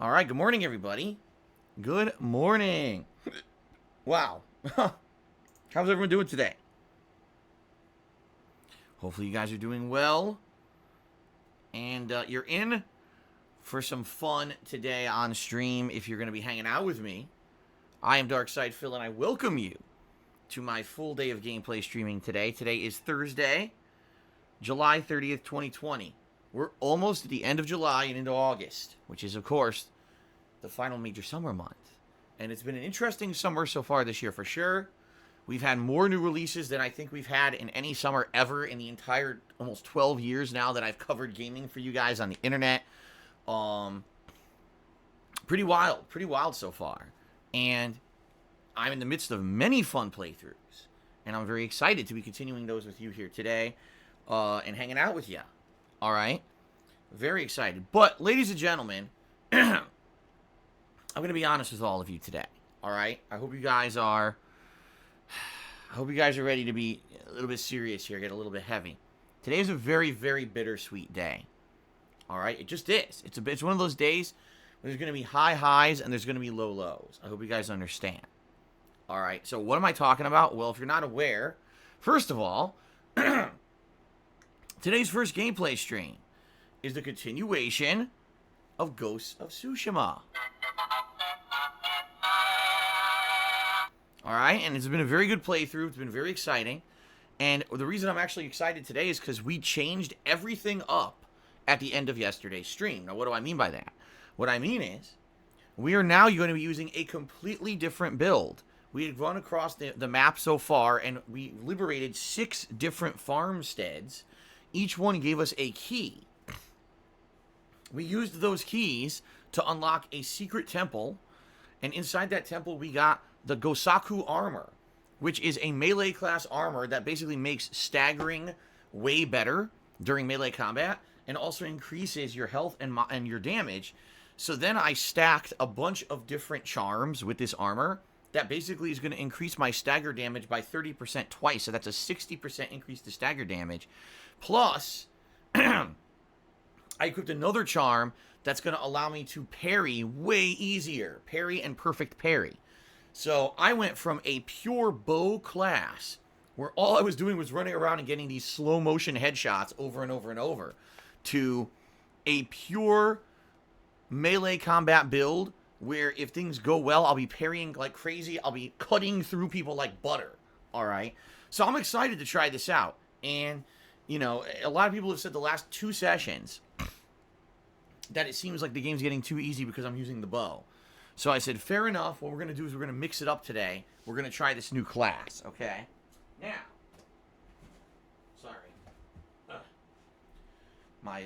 All right, good morning, everybody. Good morning. Wow. How's everyone doing today? Hopefully you guys are doing well. And you're in for some fun today on stream if you're going to be hanging out with me. I am Darkside Phil, and I welcome you to my full day of gameplay streaming today. Today is Thursday, July 30th, 2020. We're almost at the end of July and into August, which is, of course, the final major summer month. And it's been an interesting summer so far this year, for sure. We've had more new releases than I think we've had in any summer ever in the entire almost 12 years now that I've covered gaming for you guys on the internet. Pretty wild so far. And I'm in the midst of many fun playthroughs. And I'm very excited to be continuing those with you here today and hanging out with you. All right? Very excited. But, ladies and gentlemen, I'm going to be honest with all of you today. All right? I hope you guys are ready to be a little bit serious here, get a little bit heavy. Today is a very, very bittersweet day. All right? It just is. It's one of those days where there's going to be high highs and there's going to be low lows. I hope you guys understand. All right? So what am I talking about? Well, if you're not aware, first of all, today's first gameplay stream is the continuation of Ghost of Tsushima. Alright, and it's been a very good playthrough. It's been very exciting. And the reason I'm actually excited today is because we changed everything up at the end of yesterday's stream. Now, what do I mean by that? What I mean is, we are now going to be using a completely different build. We had run across the map so far, and we liberated 6 different farmsteads. Each one gave us a key. We used those keys to unlock a secret temple, and inside that temple we got the Gosaku Armor, which is a melee class armor that basically makes staggering way better during melee combat, and also increases your health and your damage. So then I stacked a bunch of different charms with this armor that basically is going to increase my stagger damage by 30% twice, so that's a 60% increase to stagger damage. Plus, I equipped another charm that's going to allow me to parry way easier. Parry and perfect parry. So I went from a pure bow class, where all I was doing was running around and getting these slow motion headshots over and over and over, to a pure melee combat build, where if things go well, I'll be parrying like crazy. I'll be cutting through people like butter. All right. So I'm excited to try this out. And, you know, a lot of people have said the last 2 sessions that it seems like the game's getting too easy because I'm using the bow. So I said, fair enough. What we're going to do is we're going to mix it up today. We're going to try this new class, okay? Now, sorry. My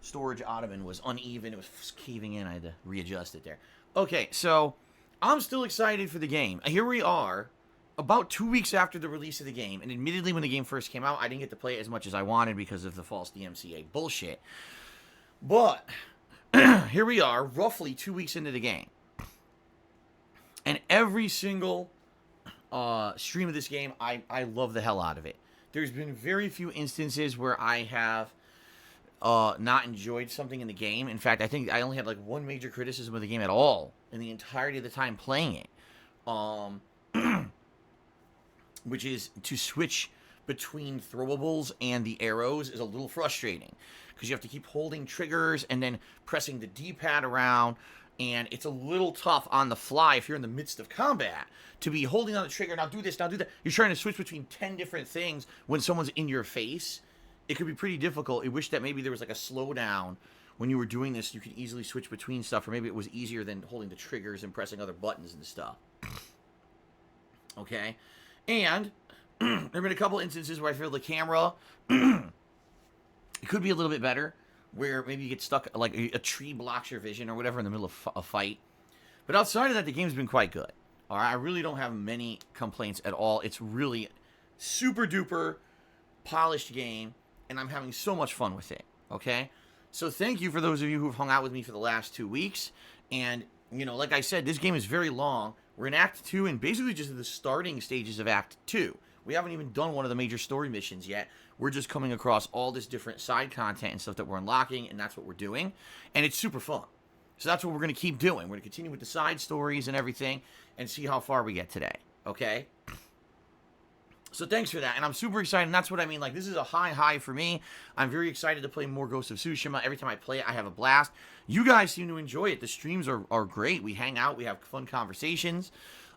storage ottoman was uneven. It was caving in. I had to readjust it there. Okay, so I'm still excited for the game. Here we are, about 2 weeks after the release of the game. And admittedly, when the game first came out, I didn't get to play it as much as I wanted because of the false DMCA bullshit. But here we are, roughly 2 weeks into the game. And every single stream of this game, I love the hell out of it. There's been very few instances where I have not enjoyed something in the game. In fact, I think I only had like one major criticism of the game at all in the entirety of the time playing it. Which is to switch between throwables and the arrows is a little frustrating. Because you have to keep holding triggers and then pressing the D-pad around. And it's a little tough on the fly if you're in the midst of combat to be holding on the trigger, now do this, now do that. You're trying to switch between 10 different things when someone's in your face. It could be pretty difficult. I wish that maybe there was like a slowdown when you were doing this. You could easily switch between stuff, or maybe it was easier than holding the triggers and pressing other buttons and stuff. Okay? And there have been a couple instances where I feel the camera it could be a little bit better, where maybe you get stuck, like a tree blocks your vision or whatever in the middle of a fight. But outside of that, the game's been quite good. All right, I really don't have many complaints at all. It's really super duper polished game, and I'm having so much fun with it. Okay, so thank you for those of you who've hung out with me for the last 2 weeks. And you know, like I said, this game is very long. We're in Act 2 and basically just the starting stages of Act 2. We haven't even done one of the major story missions yet. We're just coming across all this different side content and stuff that we're unlocking, and that's what we're doing. And it's super fun. So that's what we're going to keep doing. We're going to continue with the side stories and everything and see how far we get today, okay? So thanks for that, and I'm super excited, and that's what I mean. Like, this is a high for me. I'm very excited to play more Ghost of Tsushima. Every time I play it, I have a blast. You guys seem to enjoy it. The streams are great. We hang out. We have fun conversations.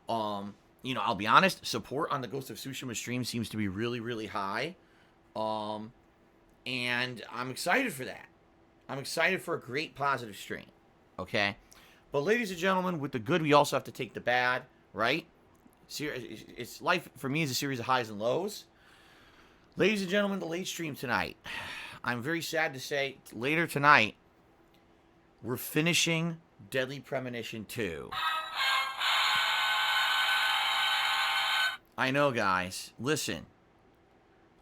You know, I'll be honest, support on the Ghost of Tsushima stream seems to be really high. And I'm excited for that. I'm excited for a great positive stream, okay? But ladies and gentlemen, with the good, we also have to take the bad, right? It's life for me is a series of highs and lows. Ladies and gentlemen, the late stream tonight. I'm very sad to say, later tonight, we're finishing Deadly Premonition 2. I know, guys. Listen.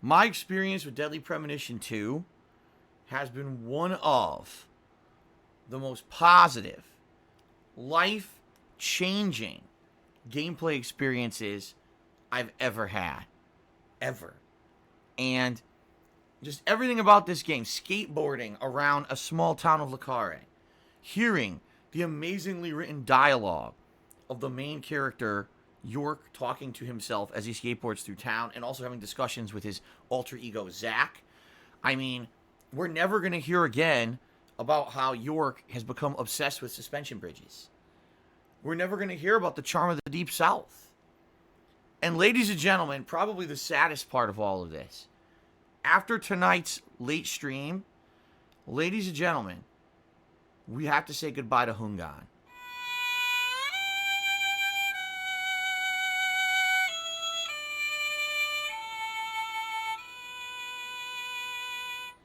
My experience with Deadly Premonition 2 has been one of the most positive, life-changing gameplay experiences I've ever had. Ever. And just everything about this game, skateboarding around a small town of Lecare, hearing the amazingly written dialogue of the main character, York, talking to himself as he skateboards through town, and also having discussions with his alter ego, Zach. I mean, we're never going to hear again about how York has become obsessed with suspension bridges. We're never going to hear about the charm of the Deep South. And ladies and gentlemen, probably the saddest part of all of this, after tonight's late stream, ladies and gentlemen, we have to say goodbye to Hungan.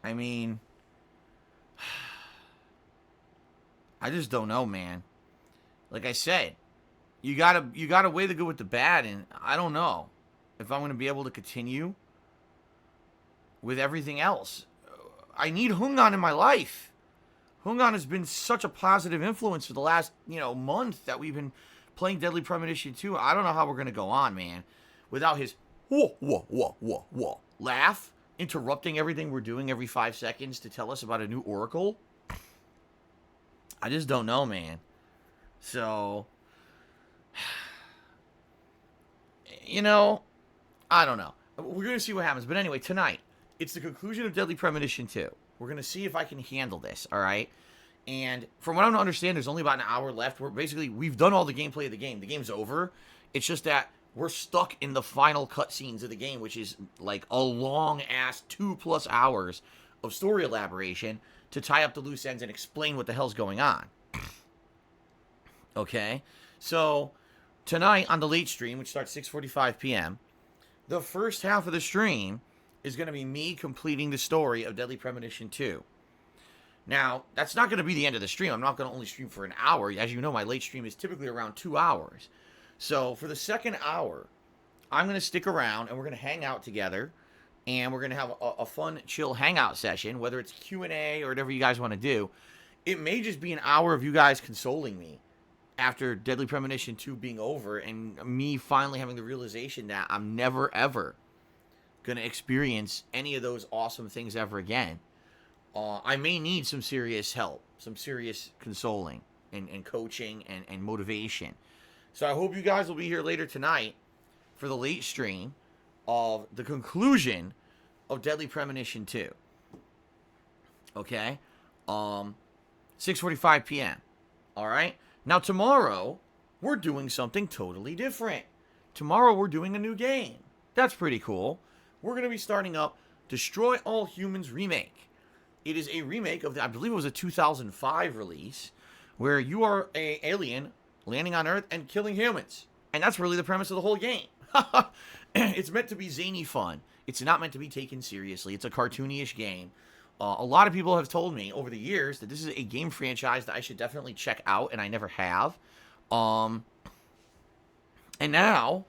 I mean, I just don't know, man. Like I said, you gotta weigh the good with the bad, and I don't know if I'm gonna be able to continue with everything else. I need Hungan in my life. Hungan has been such a positive influence for the last, month that we've been playing Deadly Premonition 2. I don't know how we're gonna go on, man, without his whoa laugh, interrupting everything we're doing every 5 seconds to tell us about a new oracle. I just don't know, man. So, I don't know. We're going to see what happens. But anyway, tonight, it's the conclusion of Deadly Premonition 2. We're going to see if I can handle this, all right? And from what I understand, there's only about an hour left. We've done all the gameplay of the game. The game's over. It's just that we're stuck in the final cutscenes of the game, which is like a long-ass 2+ hours of story elaboration to tie up the loose ends and explain what the hell's going on. Okay, so tonight on the late stream, which starts 6:45 p.m., the first half of the stream is going to be me completing the story of Deadly Premonition 2. Now, that's not going to be the end of the stream. I'm not going to only stream for an hour. As you know, my late stream is typically around 2 hours. So for the second hour, I'm going to stick around, and we're going to hang out together, and we're going to have a fun, chill hangout session, whether it's Q&A or whatever you guys want to do. It may just be an hour of you guys consoling me after Deadly Premonition 2 being over, and me finally having the realization that I'm never, ever going to experience any of those awesome things ever again. I may need some serious help, some serious consoling and coaching and motivation. So I hope you guys will be here later tonight for the late stream of the conclusion of Deadly Premonition 2. Okay? 6:45 p.m. All right? Now, tomorrow, we're doing something totally different. Tomorrow, we're doing a new game. That's pretty cool. We're going to be starting up Destroy All Humans Remake. It is a remake of, I believe it was a 2005 release, where you are an alien landing on Earth and killing humans. And that's really the premise of the whole game. It's meant to be zany fun. It's not meant to be taken seriously. It's a cartoony-ish game. A lot of people have told me over the years that this is a game franchise that I should definitely check out, and I never have. And now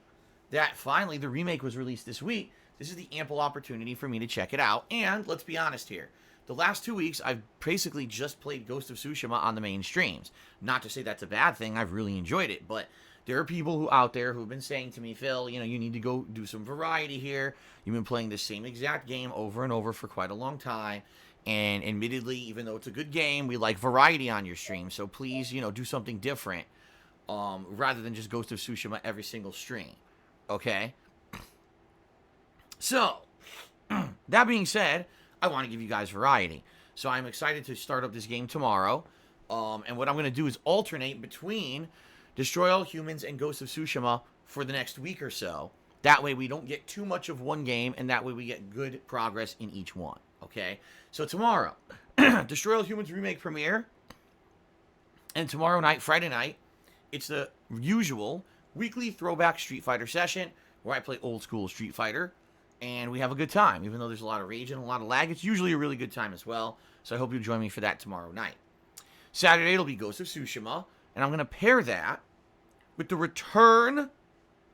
that finally the remake was released this week, this is the ample opportunity for me to check it out. And let's be honest here. The last 2 weeks, I've basically just played Ghost of Tsushima on the main streams. Not to say that's a bad thing. I've really enjoyed it. But there are people out there who've been saying to me, Phil, you need to go do some variety here. You've been playing the same exact game over and over for quite a long time. And admittedly, even though it's a good game, we like variety on your stream. So please, do something different, rather than just Ghost of Tsushima every single stream. Okay? So, that being said, I want to give you guys variety. So I'm excited to start up this game tomorrow. And what I'm going to do is alternate between Destroy All Humans and Ghost of Tsushima for the next week or so. That way we don't get too much of one game, and that way we get good progress in each one. Okay? So tomorrow, Destroy All Humans Remake premiere. And tomorrow night, Friday night, it's the usual weekly throwback Street Fighter session where I play old school Street Fighter. And we have a good time. Even though there's a lot of rage and a lot of lag, it's usually a really good time as well. So I hope you join me for that tomorrow night. Saturday, it'll be Ghost of Tsushima. And I'm going to pair that with the return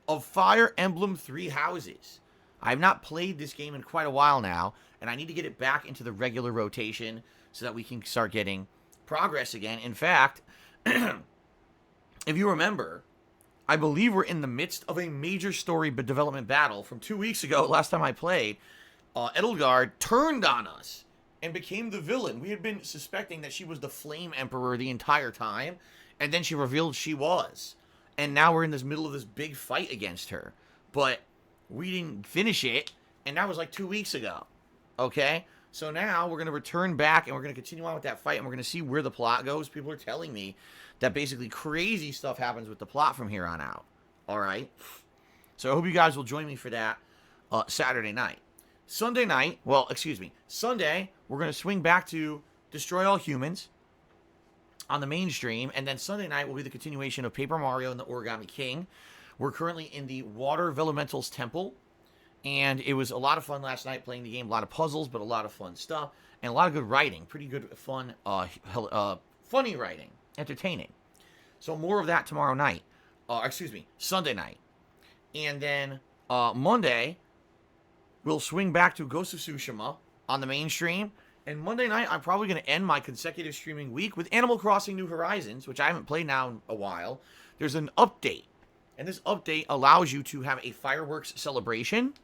of Fire Emblem Three Houses. I have not played this game in quite a while now, and I need to get it back into the regular rotation so that we can start getting progress again. In fact, if you remember, I believe we're in the midst of a major story development battle from 2 weeks ago, last time I played. Edelgard turned on us and became the villain. We had been suspecting that she was the Flame Emperor the entire time, and then she revealed she was. And now we're in this middle of this big fight against her. But we didn't finish it, and that was like 2 weeks ago. Okay? So now we're going to return back, and we're going to continue on with that fight, and we're going to see where the plot goes. People are telling me that basically crazy stuff happens with the plot from here on out. Alright? So I hope you guys will join me for that Saturday night. Sunday, we're going to swing back to Destroy All Humans on the main stream, and then Sunday night will be the continuation of Paper Mario and the Origami King. We're currently in the Water Elementals Temple, and it was a lot of fun last night playing the game. A lot of puzzles, but a lot of fun stuff, and a lot of good writing. Pretty good, fun, funny writing. Entertaining. So more of that tomorrow night. Sunday night. And then Monday, we'll swing back to Ghost of Tsushima on the main stream. And Monday night, I'm probably going to end my consecutive streaming week with Animal Crossing New Horizons, which I haven't played now in a while. There's an update. And this update allows you to have a fireworks celebration.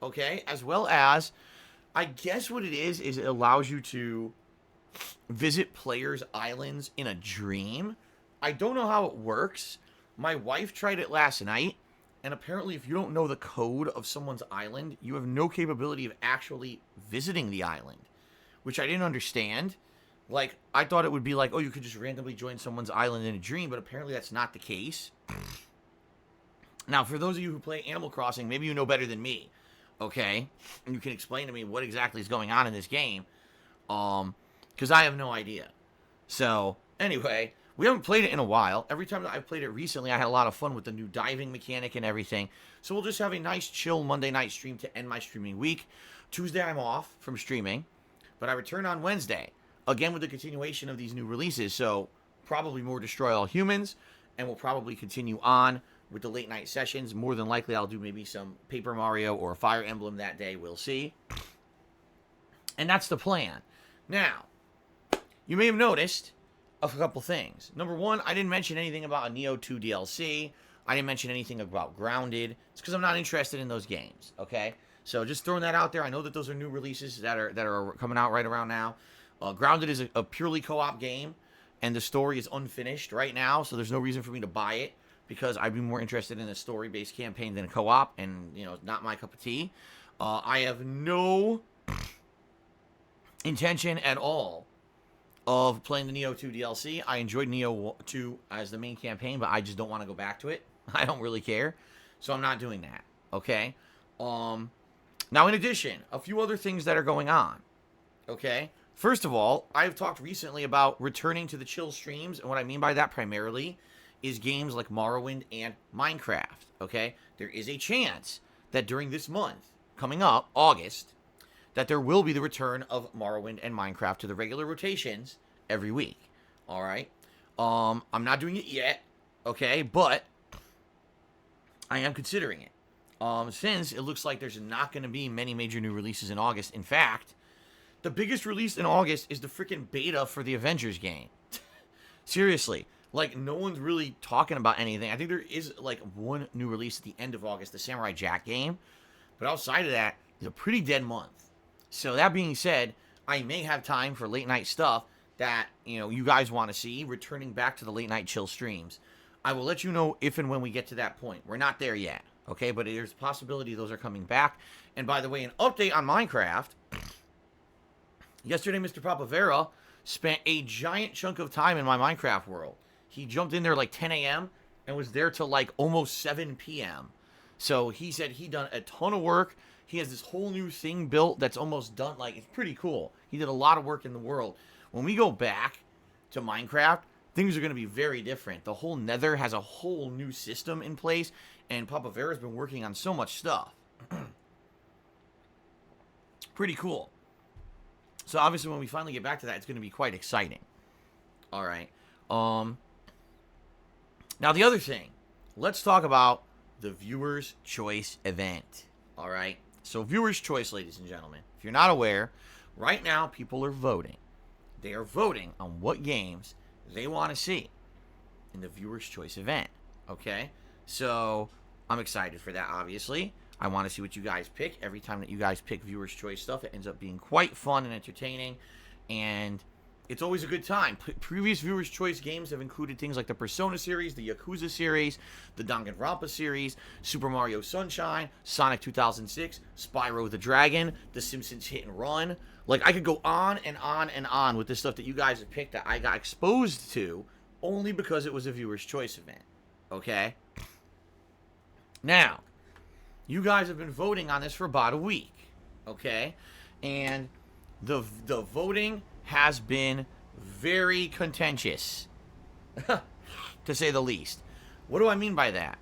Okay? As well as, I guess what it is it allows you to visit players' islands in a dream. I don't know how it works. My wife tried it last night, and apparently if you don't know the code of someone's island, you have no capability of actually visiting the island, which I didn't understand. Like, I thought it would be like, oh, you could just randomly join someone's island in a dream, but apparently that's not the case. Now, for those of you who play Animal Crossing, maybe you know better than me, okay? And you can explain to me what exactly is going on in this game, because I have no idea. So, anyway, we haven't played it in a while. Every time that I've played it recently, I had a lot of fun with the new diving mechanic and everything. So we'll just have a nice, chill Monday night stream to end my streaming week. Tuesday, I'm off from streaming, but I return on Wednesday, again with the continuation of these new releases. So, probably more Destroy All Humans, and we'll probably continue on with the late night sessions. More than likely, I'll do maybe some Paper Mario or Fire Emblem that day. We'll see. And that's the plan. Now, you may have noticed a couple things. Number one, I didn't mention anything about a Neo 2 DLC. I didn't mention anything about Grounded. It's because I'm not interested in those games, okay? So just throwing that out there. I know that those are new releases that are coming out right around now. Grounded is a purely co-op game, and the story is unfinished right now, so there's no reason for me to buy it, because I'd be more interested in a story-based campaign than a co-op, and, not my cup of tea. I have no intention at all of playing the Neo 2 DLC. I enjoyed Neo 2 as the main campaign, but I just don't want to go back to it. I don't really care. So I'm not doing that. Okay? Now, in addition, a few other things that are going on. Okay? First of all, I've talked recently about returning to the chill streams, and what I mean by that primarily is games like Morrowind and Minecraft. Okay? There is a chance that during this month, coming up, August, that there will be the return of Morrowind and Minecraft to the regular rotations every week. Alright? I'm not doing it yet, okay? But I am considering it. Since it looks like there's not going to be many major new releases in August. In fact, the biggest release in August is the freaking beta for the Avengers game. Seriously. Like, no one's really talking about anything. I think there is, like, one new release at the end of August, the Samurai Jack game. But outside of that, it's a pretty dead month. So that being said, I may have time for late night stuff that, you guys want to see, returning back to the late night chill streams. I will let you know if and when we get to that point. We're not there yet, okay? But there's a possibility those are coming back. And by the way, an update on Minecraft. Yesterday, Mr. Papavera spent a giant chunk of time in my Minecraft world. He jumped in there like 10 a.m. and was there till like almost 7 p.m. So he said he done a ton of work. He has this whole new thing built that's almost done. Like, it's pretty cool. He did a lot of work in the world. When we go back to Minecraft, things are going to be very different. The whole Nether has a whole new system in place, and Papavera's been working on so much stuff. Pretty cool. So obviously when we finally get back to that, it's going to be quite exciting. All right. Now the other thing, let's talk about the Viewer's Choice event. All right. So Viewer's Choice, ladies and gentlemen, if you're not aware, right now people are voting. They are voting on what games they want to see in the Viewer's Choice event. Okay. So I'm excited for that, obviously. I want to see what you guys pick. Every time that you guys pick Viewer's Choice stuff, it ends up being quite fun and entertaining. And it's always a good time. Previous Viewer's Choice games have included things like the Persona series, the Yakuza series, the Danganronpa series, Super Mario Sunshine, Sonic 2006, Spyro the Dragon, The Simpsons Hit and Run. Like, I could go on and on and on with the stuff that you guys have picked that I got exposed to only because it was a Viewer's Choice event. Okay? Now, you guys have been voting on this for about a week, okay? And the voting has been very contentious, to say the least. What do I mean by that?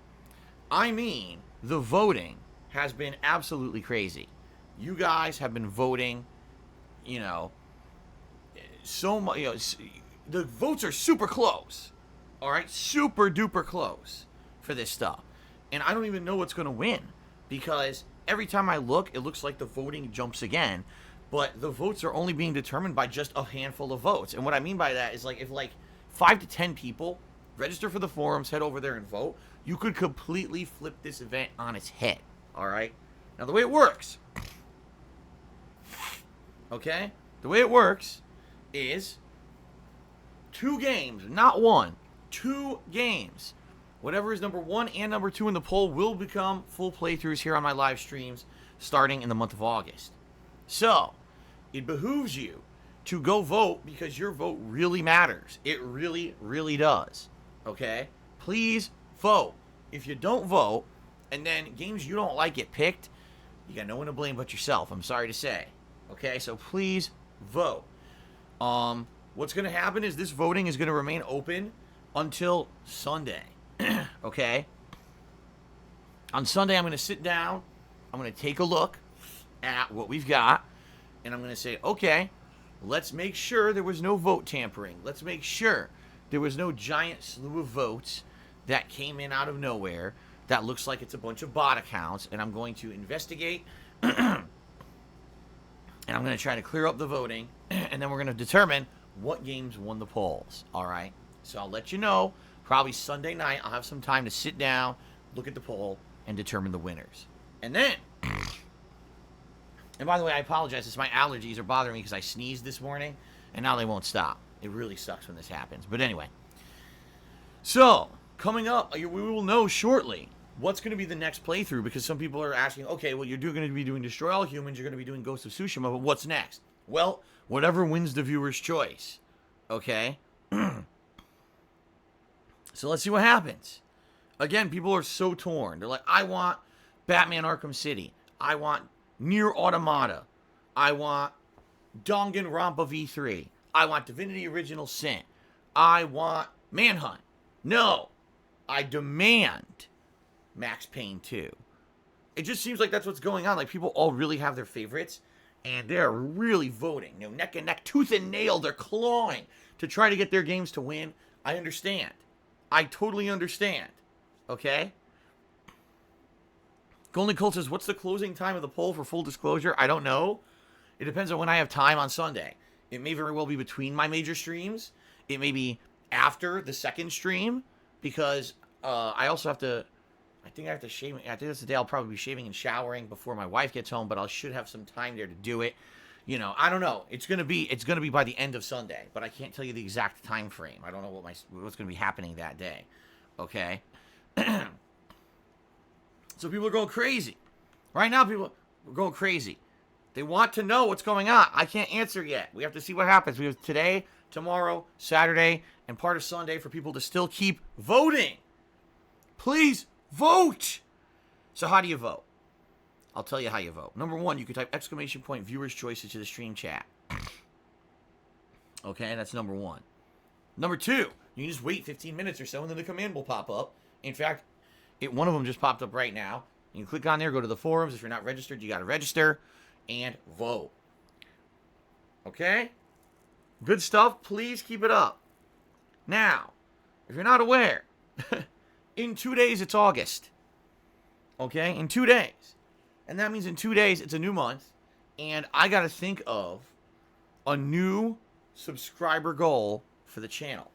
I mean, the voting has been absolutely crazy. You guys have been voting, so much, the votes are super close, all right? Super duper close for this stuff. And I don't even know what's going to win. Because every time I look, it looks like the voting jumps again. But the votes are only being determined by just a handful of votes. And what I mean by that is, like, if like 5 to 10 people register for the forums, head over there and vote, you could completely flip this event on its head. All right? Now, the way it works, okay? The way it works is 2 games, not 1, 2 games. Whatever is number 1 and number 2 in the poll will become full playthroughs here on my live streams starting in the month of August. So, it behooves you to go vote because your vote really matters. It really, really does. Okay? Please vote. If you don't vote, and then games you don't like get picked, you got no one to blame but yourself, I'm sorry to say. Okay? So please vote. What's going to happen is this voting is going to remain open until Sunday. Okay? On Sunday, I'm going to sit down. I'm going to take a look at what we've got. And I'm going to say, okay, let's make sure there was no vote tampering. Let's make sure there was no giant slew of votes that came in out of nowhere that looks like it's a bunch of bot accounts. And I'm going to investigate. And I'm going to try to clear up the voting. And then we're going to determine what games won the polls. All right? So I'll let you know. Probably Sunday night, I'll have some time to sit down, look at the poll, and determine the winners. And then, and by the way, I apologize. It's my allergies are bothering me because I sneezed this morning, and now they won't stop. It really sucks when this happens. But anyway. So, coming up, we will know shortly what's going to be the next playthrough, because some people are asking, okay, well, you're going to be doing Destroy All Humans, you're going to be doing Ghost of Tsushima, but what's next? Well, whatever wins the viewer's choice. Okay? So let's see what happens. Again, people are so torn. They're like, I want Batman Arkham City. I want Nier Automata. I want Danganronpa V3. I want Divinity Original Sin. I want Manhunt. No. I demand Max Payne 2. It just seems like that's what's going on. Like, people all really have their favorites, and they're really voting. Neck and neck, tooth and nail. They're clawing to try to get their games to win. I understand. I totally understand. Okay? Golden Colt says, what's the closing time of the poll for full disclosure? I don't know. It depends on when I have time on Sunday. It may very well be between my major streams. It may be after the second stream, because I also have to, I think that's the day I'll probably be shaving and showering before my wife gets home, but I should have some time there to do it. I don't know. It's gonna be by the end of Sunday, but I can't tell you the exact time frame. I don't know what's gonna be happening that day. Okay. So people are going crazy. Right now, people are going crazy. They want to know what's going on. I can't answer yet. We have to see what happens. We have today, tomorrow, Saturday, and part of Sunday for people to still keep voting. Please vote. So how do you vote? I'll tell you how you vote. Number one, you can type ! viewers choice into the stream chat. Okay, that's number one. Number two, you can just wait 15 minutes or so, and then the command will pop up. In fact, one of them just popped up right now. You can click on there, go to the forums. If you're not registered, you got to register and vote. Okay? Good stuff. Please keep it up. Now, if you're not aware, in 2 days, it's August. Okay? In 2 days. And that means in 2 days, it's a new month. And I got to think of a new subscriber goal for the channel.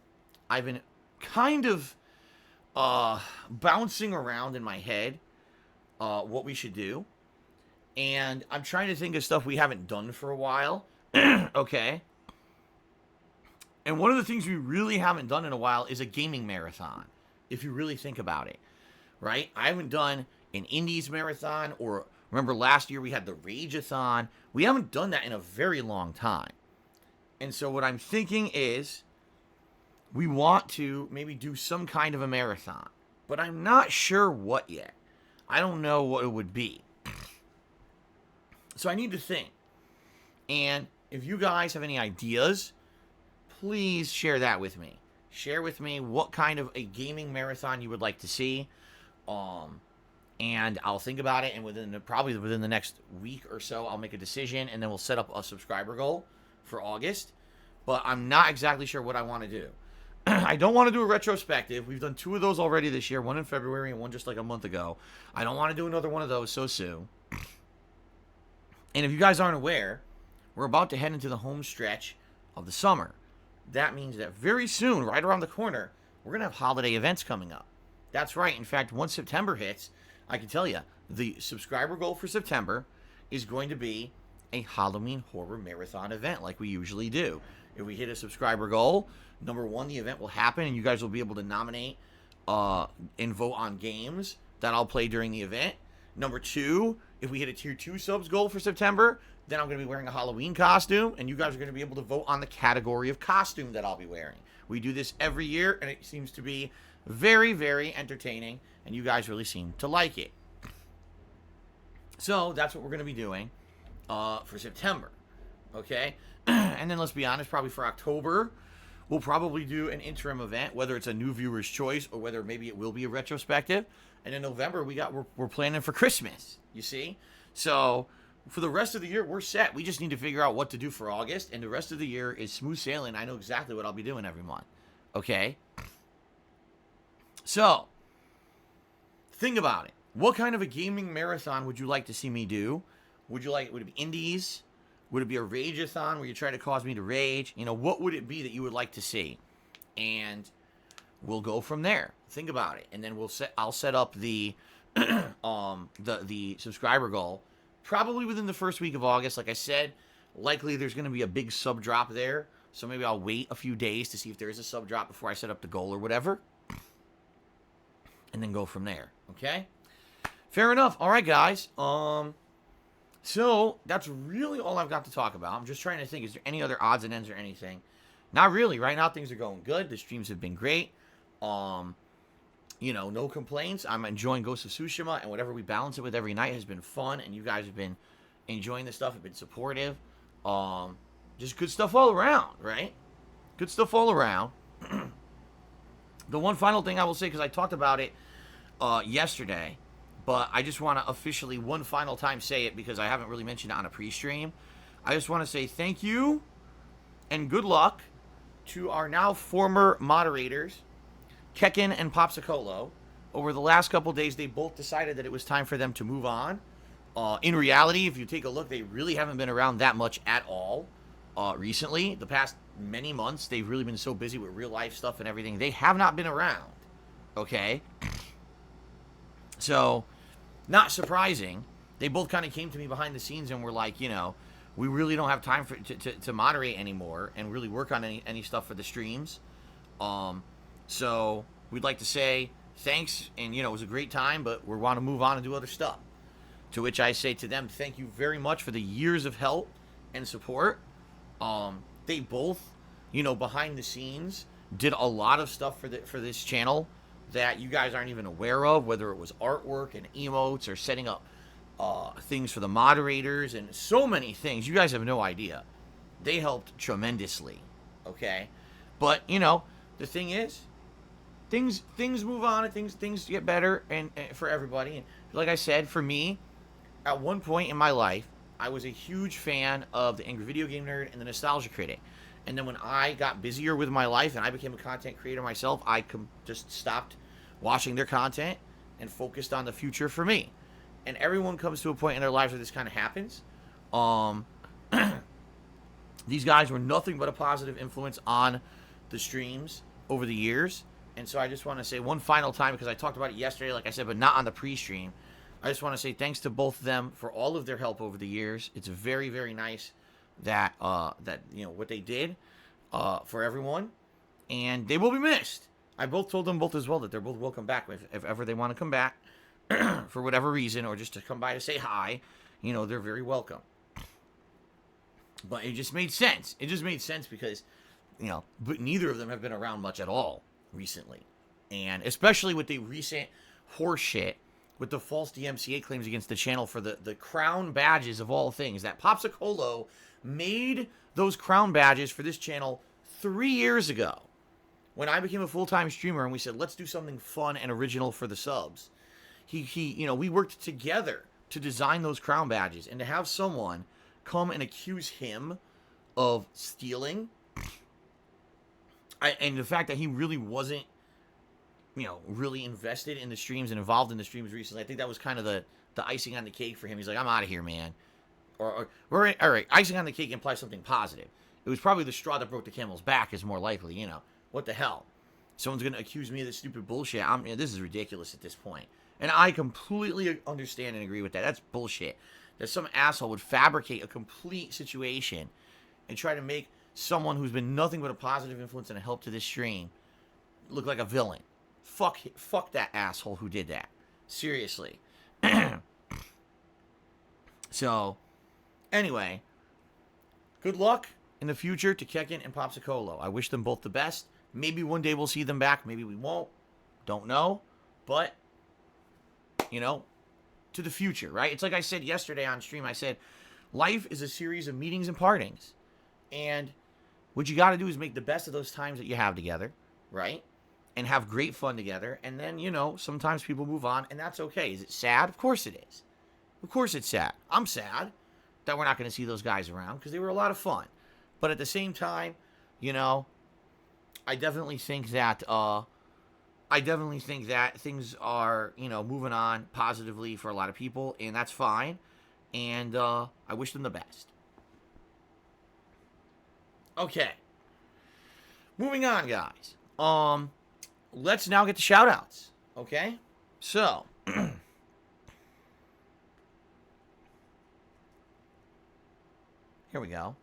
I've been kind of bouncing around in my head what we should do. And I'm trying to think of stuff we haven't done for a while. Okay? And one of the things we really haven't done in a while is a gaming marathon, if you really think about it. Right? I haven't done an Indies marathon, or remember last year we had the Rageathon. We haven't done that in a very long time. And so what I'm thinking is we want to maybe do some kind of a marathon. But I'm not sure what yet. I don't know what it would be. So I need to think. And if you guys have any ideas, please share that with me. Share with me what kind of a gaming marathon you would like to see. And I'll think about it, and probably within the next week or so, I'll make a decision, and then we'll set up a subscriber goal for August. But I'm not exactly sure what I want to do. I don't want to do a retrospective. We've done 2 of those already this year, one in February and one just like a month ago. I don't want to do another one of those so soon. And if you guys aren't aware, we're about to head into the home stretch of the summer. That means that very soon, right around the corner, we're going to have holiday events coming up. That's right. In fact, once September hits, I can tell you, the subscriber goal for September is going to be a Halloween horror marathon event like we usually do. If we hit a subscriber goal, number one, the event will happen, and you guys will be able to nominate and vote on games that I'll play during the event. Number two, if we hit a tier 2 subs goal for September, then I'm going to be wearing a Halloween costume, and you guys are going to be able to vote on the category of costume that I'll be wearing. We do this every year, and it seems to be very, very entertaining, and you guys really seem to like it. So that's what we're going to be doing for September. Okay? And then let's be honest, probably for October, we'll probably do an interim event, whether it's a new viewer's choice or whether maybe it will be a retrospective. And in November, we're planning for Christmas, you see? So for the rest of the year, we're set. We just need to figure out what to do for August, and the rest of the year is smooth sailing. I know exactly what I'll be doing every month. Okay? So, think about it. What kind of a gaming marathon would you like to see me do? Would it be indies? Would it be a rageathon where you try to cause me to rage? What would it be that you would like to see? And we'll go from there. Think about it. And then I'll set up the the subscriber goal probably within the first week of August. Like I said, likely there's going to be a big sub drop there. So maybe I'll wait a few days to see if there is a sub drop before I set up the goal or whatever. And then go from there. Okay? Fair enough. All right, guys. So that's really all I've got to talk about. I'm just trying to think, is there any other odds and ends or anything? Not really. Right now, things are going good. The streams have been great. No complaints. I'm enjoying Ghost of Tsushima, and whatever we balance it with every night has been fun, and you guys have been enjoying this stuff, have been supportive. Just good stuff all around, right? Good stuff all around. The one final thing I will say, because I talked about it yesterday, but I just want to officially one final time say it because I haven't really mentioned it on a pre-stream. I just want to say thank you and good luck to our now former moderators, Kekken and Popsicolo. Over the last couple days, they both decided that it was time for them to move on. In reality, if you take a look, they really haven't been around that much at all recently. The past many months, they've really been so busy with real life stuff and everything. They have not been around. Okay? So, not surprising. They both kind of came to me behind the scenes and were like, we really don't have time to moderate anymore and really work on any stuff for the streams. So we'd like to say thanks, and it was a great time, but we want to move on and do other stuff. To which I say to them, thank you very much for the years of help and support. They both, behind the scenes, did a lot of stuff for this channel that you guys aren't even aware of, whether it was artwork and emotes or setting up things for the moderators and so many things. You guys have no idea. They helped tremendously, okay? But, the thing is, things move on and things get better and for everybody. And like I said, for me, at one point in my life, I was a huge fan of the Angry Video Game Nerd and the Nostalgia Critic. And then when I got busier with my life and I became a content creator myself, I just stopped watching their content and focused on the future for me. And everyone comes to a point in their lives where this kind of happens. These guys were nothing but a positive influence on the streams over the years. And so I just want to say one final time, because I talked about it yesterday, like I said, but not on the pre-stream. I just want to say thanks to both of them for all of their help over the years. It's very, very nice that what they did for everyone, and they will be missed. I both told them both as well that they're both welcome back if ever they want to come back for whatever reason, or just to come by to say hi. They're very welcome. But it just made sense. It just made sense because but neither of them have been around much at all recently, and especially with the recent horse shit with the false DMCA claims against the channel for the crown badges of all things. That Popsicolo made those crown badges for this channel 3 years ago when I became a full-time streamer, and we said, let's do something fun and original for the subs. We worked together to design those crown badges, and to have someone come and accuse him of stealing, and the fact that he really wasn't really invested in the streams and involved in the streams recently, I think that was kind of the icing on the cake for him. He's like, I'm out of here, man. Or all right, icing on the cake implies something positive. It was probably the straw that broke the camel's back is more likely, What the hell? Someone's going to accuse me of this stupid bullshit. This is ridiculous at this point. And I completely understand and agree with that. That's bullshit. That some asshole would fabricate a complete situation and try to make someone who's been nothing but a positive influence and a help to this stream look like a villain. Fuck that asshole who did that. Seriously. So, anyway, good luck in the future to Kekin and Popsicolo. I wish them both the best. Maybe one day we'll see them back. Maybe we won't. Don't know. But, to the future, right? It's like I said yesterday on stream. I said, life is a series of meetings and partings. And what you got to do is make the best of those times that you have together, right? And have great fun together. And then, sometimes people move on, and that's okay. Is it sad? Of course it is. Of course it's sad. I'm sad that we're not going to see those guys around because they were a lot of fun. But at the same time, I definitely think that things are, moving on positively for a lot of people, and that's fine. And I wish them the best. Okay. Moving on, guys. Let's now get to shout-outs. Okay? So, here we go.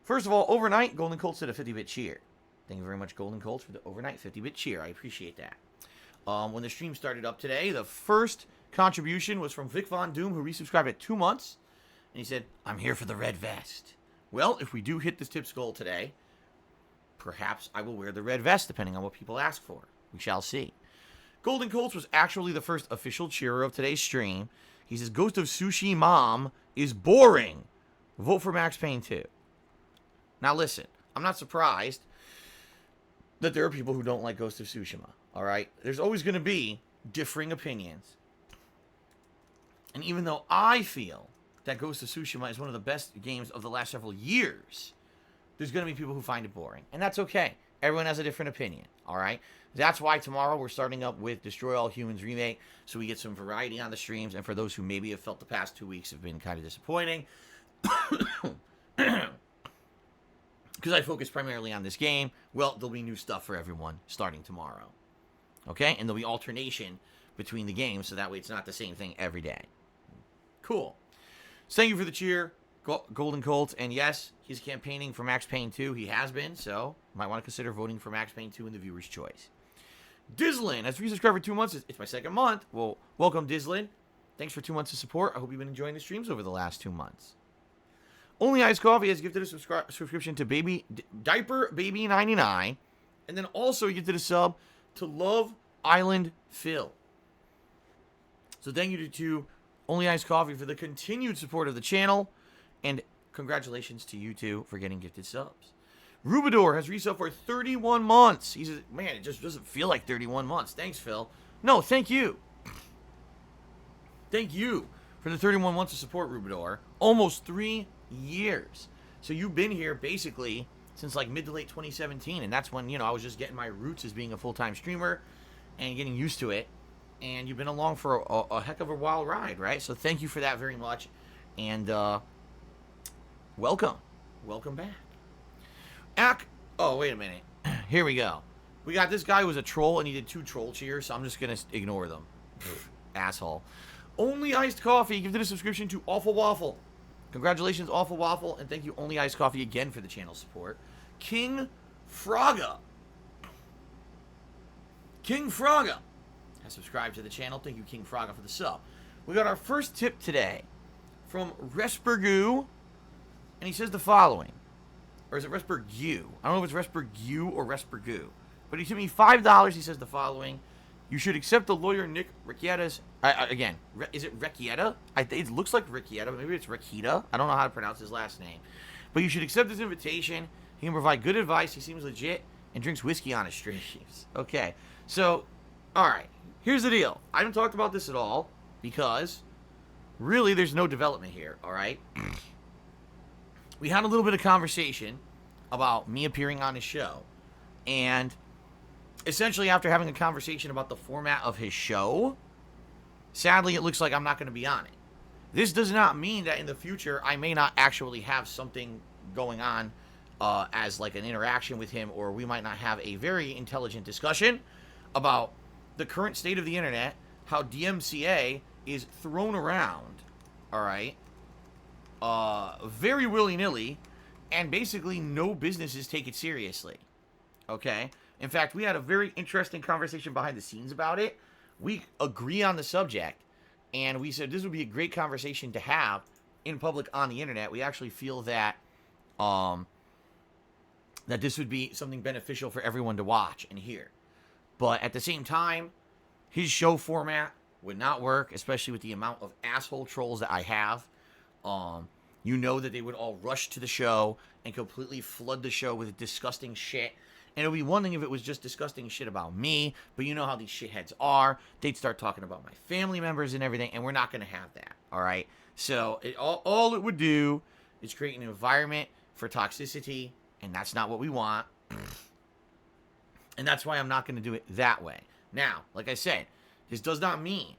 First of all, overnight, Golden Colts did a 50-bit cheer. Thank you very much, Golden Colts, for the overnight 50-bit cheer. I appreciate that. When the stream started up today, the first contribution was from Vic Von Doom, who resubscribed at 2 months. And he said, I'm here for the red vest. Well, if we do hit this tips goal today, perhaps I will wear the red vest, depending on what people ask for. We shall see. Golden Colts was actually the first official cheerer of today's stream. He says, Ghost of Tsushima is boring. Vote for Max Payne 2. Now listen, I'm not surprised that there are people who don't like Ghost of Tsushima, all right? There's always going to be differing opinions. And even though I feel that Ghost of Tsushima is one of the best games of the last several years, there's going to be people who find it boring. And that's okay. Everyone has a different opinion, all right? That's why tomorrow we're starting up with Destroy All Humans Remake, so we get some variety on the streams. And for those who maybe have felt the past 2 weeks have been kind of disappointing, because I focus primarily on this game, well, there'll be new stuff for everyone starting tomorrow. Okay? And there'll be alternation between the games, so that way it's not the same thing every day. Cool. So thank you for the cheer. Golden Colt, and yes, he's campaigning for Max Payne 2. He has been, so might want to consider voting for Max Payne 2 in the viewer's choice. Dizzlin has resubscribed for 2 months. It's my second month. Well, welcome, Dizzlin. Thanks for 2 months of support. I hope you've been enjoying the streams over the last 2 months. Only Iced Coffee has gifted a subscription to Diaper Baby 99, and then also he gifted a sub to Love Island Phil. So thank you to Only Iced Coffee for the continued support of the channel, and congratulations to you two for getting gifted subs. Rubador has resubbed for 31 months. He says, man, it just doesn't feel like 31 months. Thanks, Phil. No, thank you. Thank you for the 31 months of support, Rubador. Almost 3 years. So you've been here basically since like mid to late 2017, and that's when, you know, I was just getting my roots as being a full-time streamer and getting used to it. And you've been along for a heck of a wild ride, right? So thank you for that very much. And welcome. Welcome back. Oh, wait a minute. Here we go. We got this guy who was a troll, and he did 2 troll cheers, so I'm just going to ignore them. Asshole. Only Iced Coffee gifted a subscription to Awful Waffle. Congratulations, Awful Waffle, and thank you, Only Iced Coffee, again for the channel support. King Fraga has subscribed to the channel. Thank you, King Fraga, for the sub. We got our first tip today from Respergu, and he says the following. Or is it Respergu? I don't know if it's Respergu or Respergu. But he sent me $5. He says the following. You should accept the lawyer Nick Riccieta's... again, is it Riccieta? It looks like Riccieta. Maybe it's Riccieta. I don't know how to pronounce his last name. But you should accept his invitation. He can provide good advice. He seems legit and drinks whiskey on his streams. Okay. So, alright. Here's the deal. I haven't talked about this at all because really there's no development here, alright? We had a little bit of conversation about me appearing on his show, and essentially after having a conversation about the format of his show, sadly it looks like I'm not going to be on it. This does not mean that in the future I may not actually have something going on as like an interaction with him, or we might not have a very intelligent discussion about the current state of the internet, how DMCA is thrown around, alright, very willy-nilly, and basically no businesses take it seriously, okay? In fact, we had a very interesting conversation behind the scenes about it. We agree on the subject, and we said this would be a great conversation to have in public on the internet. We actually feel that, that this would be something beneficial for everyone to watch and hear. But at the same time, his show format would not work, especially with the amount of asshole trolls that I have. You know that they would all rush to the show and completely flood the show with disgusting shit. And it would be one thing if it was just disgusting shit about me, but you know how these shitheads are. They'd start talking about my family members and everything, and we're not going to have that, all right? So all it would do is create an environment for toxicity, and that's not what we want. And that's why I'm not going to do it that way. Now, like I said, this does not mean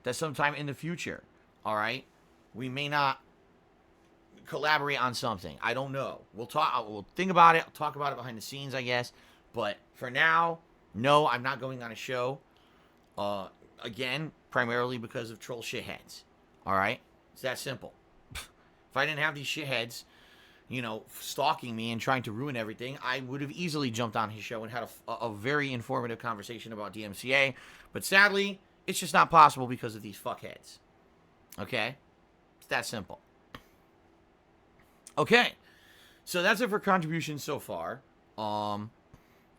that sometime in the future, all right, we may not collaborate on something. I don't know. We'll think about it. I'll talk about it behind the scenes, I guess. But for now, no, I'm not going on a show. Again, primarily because of troll shitheads. All right? It's that simple. If I didn't have these shitheads, you know, stalking me and trying to ruin everything, I would have easily jumped on his show and had a very informative conversation about DMCA. But sadly, it's just not possible because of these fuckheads. Okay? It's that simple. Okay. So that's it for contributions so far.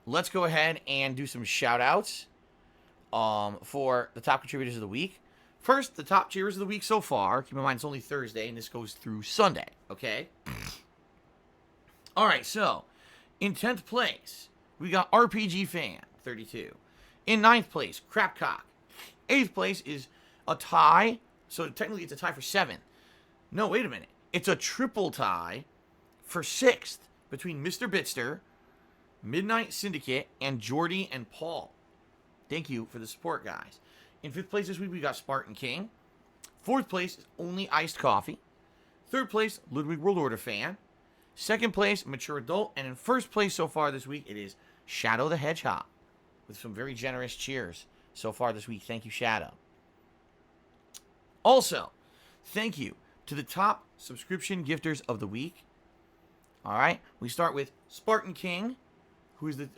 Let's go ahead and do some shout-outs for the top contributors of the week. First, the top cheers of the week so far. Keep in mind, it's only Thursday, and this goes through Sunday. Okay? All right, so in 10th place, we got RPG Fan, 32. In 9th place, Crapcock. 8th place is a tie, so technically it's a tie for 7th. No, wait a minute. It's a triple tie for 6th between Mr. Bitster, Midnight Syndicate, and Jordy and Paul. Thank you for the support, guys. In 5th place this week, we got Spartan King. 4th place is Only Iced Coffee. 3rd place, Ludwig World Order Fan. 2nd place, Mature Adult. And in 1st place so far this week, it is Shadow the Hedgehog, with some very generous cheers so far this week. Thank you, Shadow. Also, thank you to the top subscription gifters of the week. All right, we start with Spartan King, who is the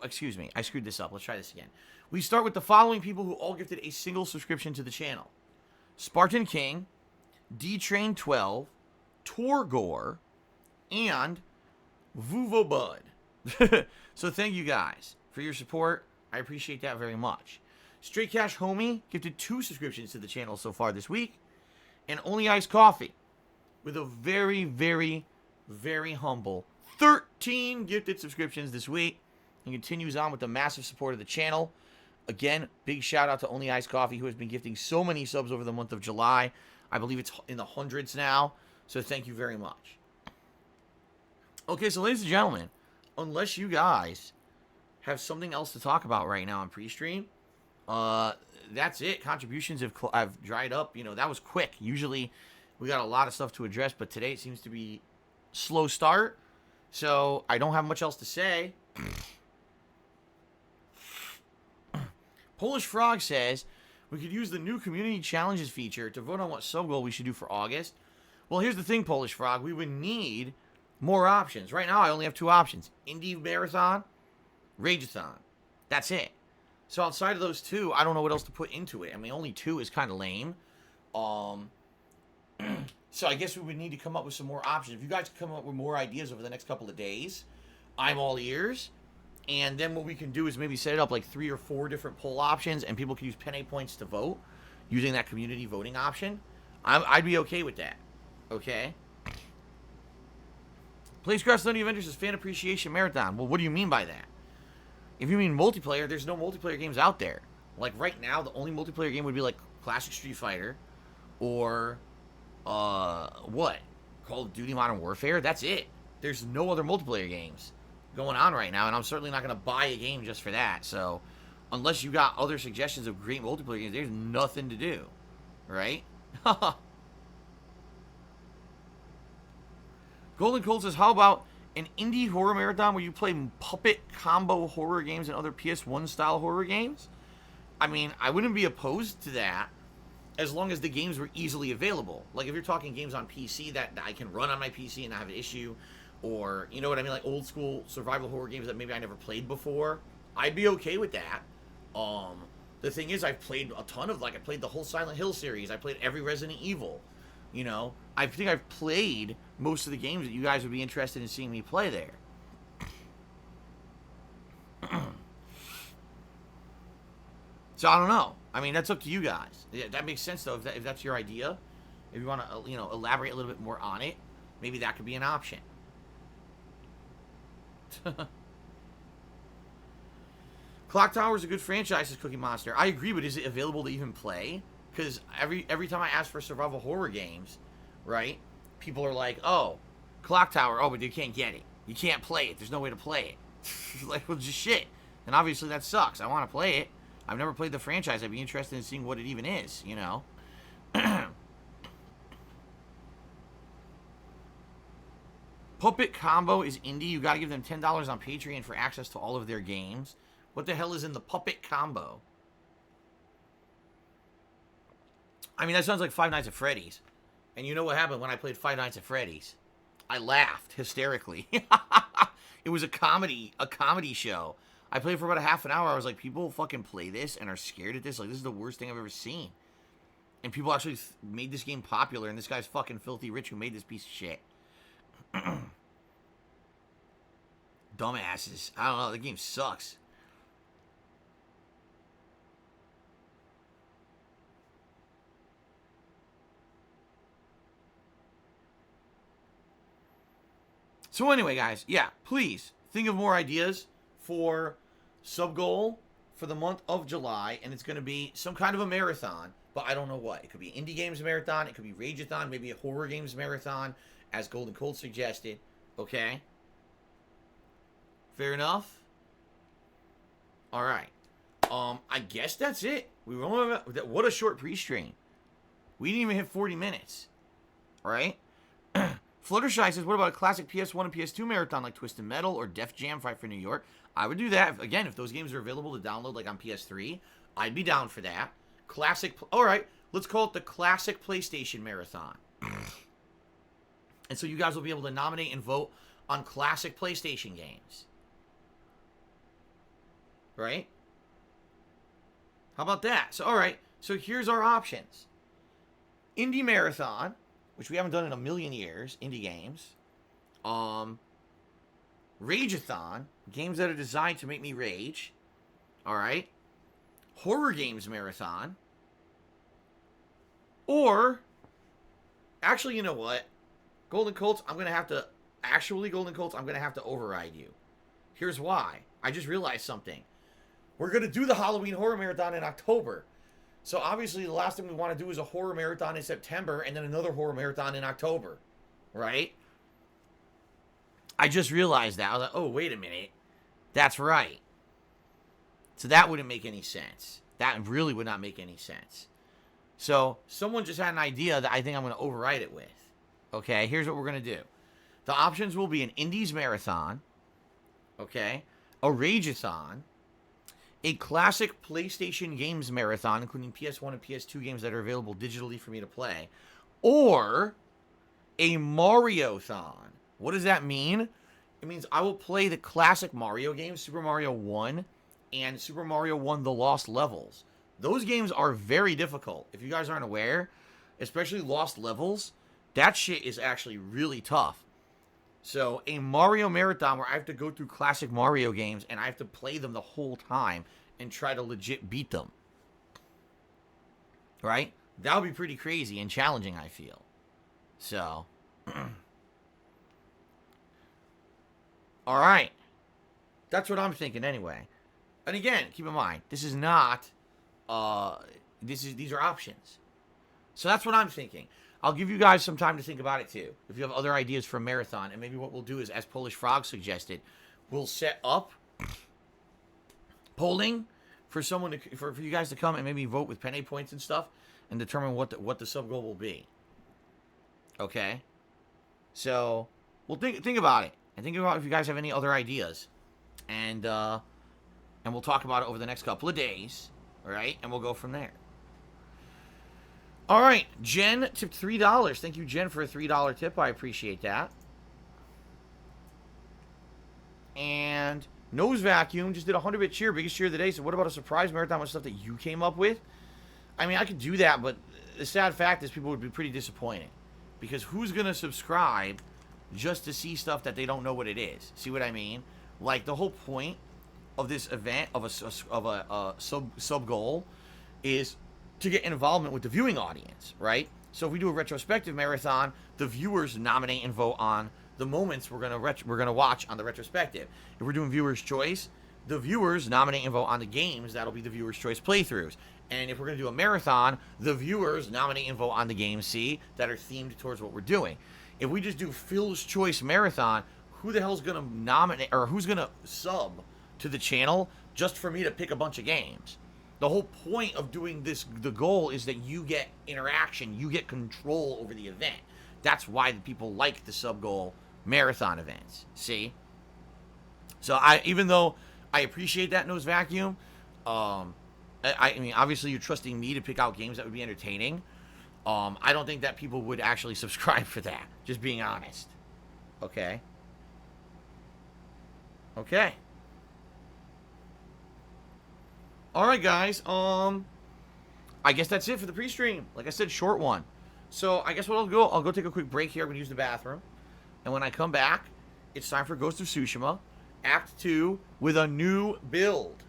excuse me, I screwed this up. Let's try this again. We start with the following people who all gifted a single subscription to the channel: Spartan King, D-Train 12, Torgor, and Vuvo Bud. So thank you guys for your support. I appreciate that very much. Straight Cash Homie gifted 2 subscriptions to the channel so far this week. And Only Iced Coffee with a very, very, very humble 13 gifted subscriptions this week. And continues on with the massive support of the channel. Again, big shout out to Only Iced Coffee, who has been gifting so many subs over the month of July. I believe it's in the hundreds now. So thank you very much. Okay, so ladies and gentlemen, unless you guys have something else to talk about right now on pre-stream, that's it. Contributions have dried up. You know, that was quick. Usually we got a lot of stuff to address, but today it seems to be slow start. So I don't have much else to say. Polish Frog says, we could use the new community challenges feature to vote on what sub goal we should do for August. Well, here's the thing, Polish Frog. We would need more options. Right now, I only have 2 options. Indie Marathon, Rageathon. That's it. So outside of those 2, I don't know what else to put into it. I mean, only 2 is kind of lame. So I guess we would need to come up with some more options. If you guys come up with more ideas over the next couple of days, I'm all ears. And then what we can do is maybe set it up like 3 or 4 different poll options, and people can use penny points to vote using that community voting option. I'd be okay with that. Okay? Placecraft Sunday Avengers is Fan Appreciation Marathon. Well, what do you mean by that? If you mean multiplayer, there's no multiplayer games out there. Like right now, the only multiplayer game would be like Classic Street Fighter or what? Call of Duty Modern Warfare. That's it. There's no other multiplayer games going on right now, and I'm certainly not going to buy a game just for that. So, unless you got other suggestions of great multiplayer games, there's nothing to do, right? Golden Cold says, how about an indie horror marathon where you play puppet combo horror games and other PS1 style horror games? I mean, I wouldn't be opposed to that as long as the games were easily available. Like, if you're talking games on PC that I can run on my PC and not have an issue, or, you know what I mean, like old school survival horror games that maybe I never played before, I'd be okay with that. The thing is, I've played a ton of, like, I played the whole Silent Hill series. I played every Resident Evil. You know, I think I've played most of the games that you guys would be interested in seeing me play there. So I don't know. I mean, that's up to you guys. Yeah, that makes sense, though, if that's your idea. If you want to, you know, elaborate a little bit more on it, maybe that could be an option. Clock Tower is a good franchise, says Cookie Monster. I agree, but is it available to even play? Because every time I ask for survival horror games, right, people are like, oh, Clock Tower, oh, but you can't get it. You can't play it. There's no way to play it. Like, well, just shit. And obviously that sucks. I want to play it. I've never played the franchise. I'd be interested in seeing what it even is, you know? Puppet Combo is indie. You got to give them $10 on Patreon for access to all of their games. What the hell is in the Puppet Combo? I mean, that sounds like Five Nights at Freddy's. And you know what happened when I played Five Nights at Freddy's? I laughed hysterically. It was a comedy show. I played for about a half an hour. I was like, people fucking play this and are scared at this. Like, this is the worst thing I've ever seen. And people actually made this game popular, and this guy's fucking filthy rich who made this piece of shit. Dumbasses. I don't know. The game sucks. So anyway, guys, yeah, please think of more ideas for sub goal for the month of July, and it's going to be some kind of a marathon, but I don't know what. It could be indie games marathon, it could be Rageathon, maybe a horror games marathon, as Golden Cold suggested. Okay? Fair enough? All right. I guess that's it. We were only, what a short pre-stream. We didn't even hit 40 minutes. All right? Fluttershy says, what about a classic PS1 and PS2 marathon like Twisted Metal or Def Jam Fight for New York? I would do that. Again, if those games are available to download like on PS3, I'd be down for that. Classic, all right, let's call it the classic PlayStation marathon. And so you guys will be able to nominate and vote on classic PlayStation games. Right? How about that? So, all right. So here's our options. Indie Marathon, which we haven't done in a million years. Indie games. Rageathon. Games that are designed to make me rage. All right. Horror Games Marathon. Or, actually, you know what? Golden Colts, I'm going to have to... Actually, Golden Colts, I'm going to have to override you. Here's why. I just realized something. We're going to do the Halloween Horror Marathon in October. So, obviously, the last thing we want to do is a Horror Marathon in September and then another Horror Marathon in October. Right? I just realized that. I was like, oh, wait a minute. That's right. So, that wouldn't make any sense. That really would not make any sense. So, someone just had an idea that I think I'm going to override it with. Okay, here's what we're going to do. The options will be an Indies Marathon. Okay. A Rageathon. A classic PlayStation games marathon, including PS1 and PS2 games that are available digitally for me to play. Or a Mario-thon. What does that mean? It means I will play the classic Mario games, Super Mario 1 and Super Mario 1 The Lost Levels. Those games are very difficult. If you guys aren't aware, especially Lost Levels, that shit is actually really tough. So, a Mario Marathon where I have to go through classic Mario games and I have to play them the whole time and try to legit beat them. Right? That would be pretty crazy and challenging, I feel. So. Alright. That's what I'm thinking anyway. And again, keep in mind, this is not, these are options. So that's what I'm thinking. I'll give you guys some time to think about it too. If you have other ideas for a marathon, and maybe what we'll do is, as Polish Frog suggested, we'll set up polling for someone to, for you guys to come and maybe vote with penny points and stuff, and determine what the sub goal will be. Okay, so we'll think about it, and think about if you guys have any other ideas, and we'll talk about it over the next couple of days. All right, and we'll go from there. All right, Jen tipped $3. Thank you, Jen, for a $3 tip. I appreciate that. And Nose Vacuum just did a 100-bit cheer, biggest cheer of the day. So what about a surprise marathon with stuff that you came up with? I mean, I could do that, but the sad fact is people would be pretty disappointed. Because who's going to subscribe just to see stuff that they don't know what it is? See what I mean? Like, the whole point of this event, of a sub goal, is to get involvement with the viewing audience, right? So if we do a retrospective marathon, the viewers nominate and vote on the moments we're gonna watch on the retrospective. If we're doing viewers' choice, the viewers nominate and vote on the games. That'll be the viewers' choice playthroughs. And if we're gonna do a marathon, the viewers nominate and vote on the games that are themed towards what we're doing. If we just do Phil's Choice Marathon, who the hell's gonna nominate, or who's gonna sub to the channel just for me to pick a bunch of games? The whole point of doing this, the goal is that you get interaction, you get control over the event. That's why the people like the sub-goal marathon events, see? So, even though I appreciate that, Nose Vacuum, I mean, obviously you're trusting me to pick out games that would be entertaining. I don't think that people would actually subscribe for that, just being honest. Okay? Okay. Alright, guys, I guess that's it for the pre-stream. Like I said, short one. So, I guess what I'll go take a quick break here. I'm going to use the bathroom. And when I come back, it's time for Ghost of Tsushima, Act 2, with a new build.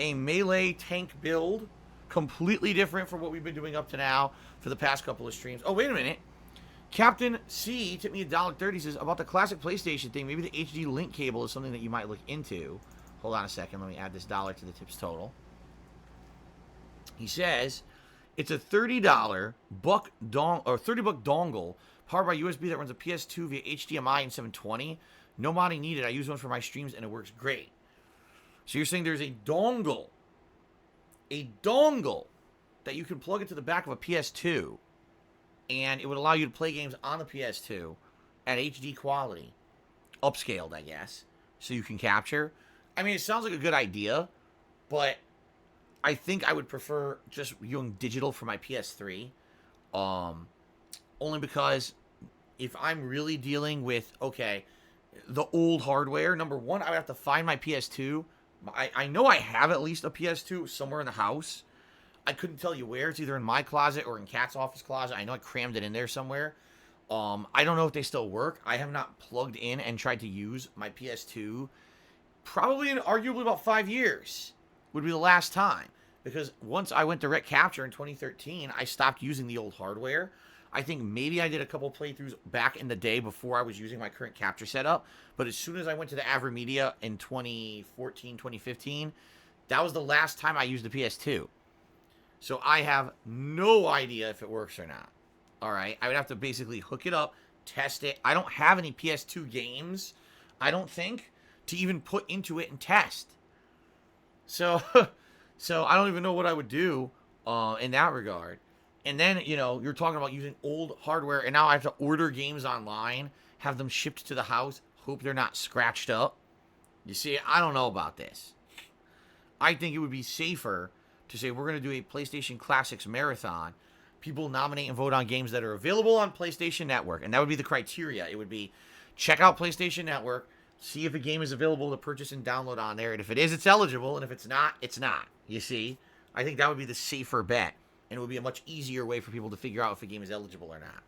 A melee tank build. Completely different from what we've been doing up to now for the past couple of streams. Oh, wait a minute. Captain C tipped me $1.30, says, about the classic PlayStation thing, maybe the HD link cable is something that you might look into. Hold on a second. Let me add this dollar to the tips total. He says, it's a $30 buck dongle powered by USB that runs a PS2 via HDMI and 720. No modding needed. I use one for my streams and it works great. So you're saying there's a dongle that you can plug into the back of a PS2 and it would allow you to play games on the PS2 at HD quality. Upscaled, I guess. So you can capture. I mean, it sounds like a good idea, but I think I would prefer just using digital for my PS3. only because if I'm really dealing with, okay, the old hardware, number one, I would have to find my PS2. I know I have at least a PS2 somewhere in the house. I couldn't tell you where. It's either in my closet or in Kat's office closet. I know I crammed it in there somewhere. I don't know if they still work. I have not plugged in and tried to use my PS2 probably in arguably about 5 years would be the last time. Because once I went direct capture in 2013, I stopped using the old hardware. I think maybe I did a couple playthroughs back in the day before I was using my current capture setup. But as soon as I went to the AverMedia in 2014, 2015, that was the last time I used the PS2. So I have no idea if it works or not. All right. I would have to basically hook it up, test it. I don't have any PS2 games, I don't think, to even put into it and test. So, so I don't even know what I would do in that regard. And then, you know, you're talking about using old hardware, and now I have to order games online, have them shipped to the house, hope they're not scratched up. You see, I don't know about this. I think it would be safer to say we're going to do a PlayStation Classics Marathon. People nominate and vote on games that are available on PlayStation Network, and that would be the criteria. It would be check out PlayStation Network, see if a game is available to purchase and download on there, and if it is, it's eligible, and if it's not, it's not. You see? I think that would be the safer bet, and it would be a much easier way for people to figure out if a game is eligible or not.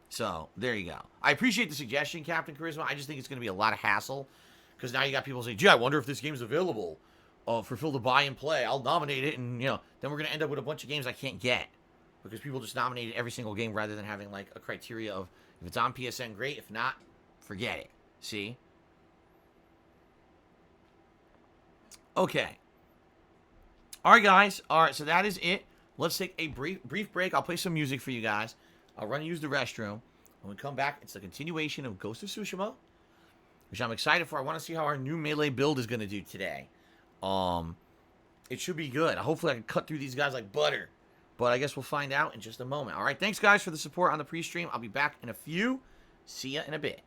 So, there you go. I appreciate the suggestion, Captain Charisma. I just think it's going to be a lot of hassle, because now you got people saying, gee, I wonder if this game's available for Phil to buy and play. I'll nominate it, and, you know, then we're going to end up with a bunch of games I can't get, because people just nominated every single game rather than having, like, a criteria of, if it's on PSN, great. If not, forget it. See? Okay. All right, guys. All right, so that is it. Let's take a brief break. I'll play some music for you guys. I'll run and use the restroom. When we come back, it's the continuation of Ghost of Tsushima, which I'm excited for. I want to see how our new melee build is going to do today. It should be good. Hopefully I can cut through these guys like butter. But I guess we'll find out in just a moment. All right, thanks, guys, for the support on the pre-stream. I'll be back in a few. See ya in a bit.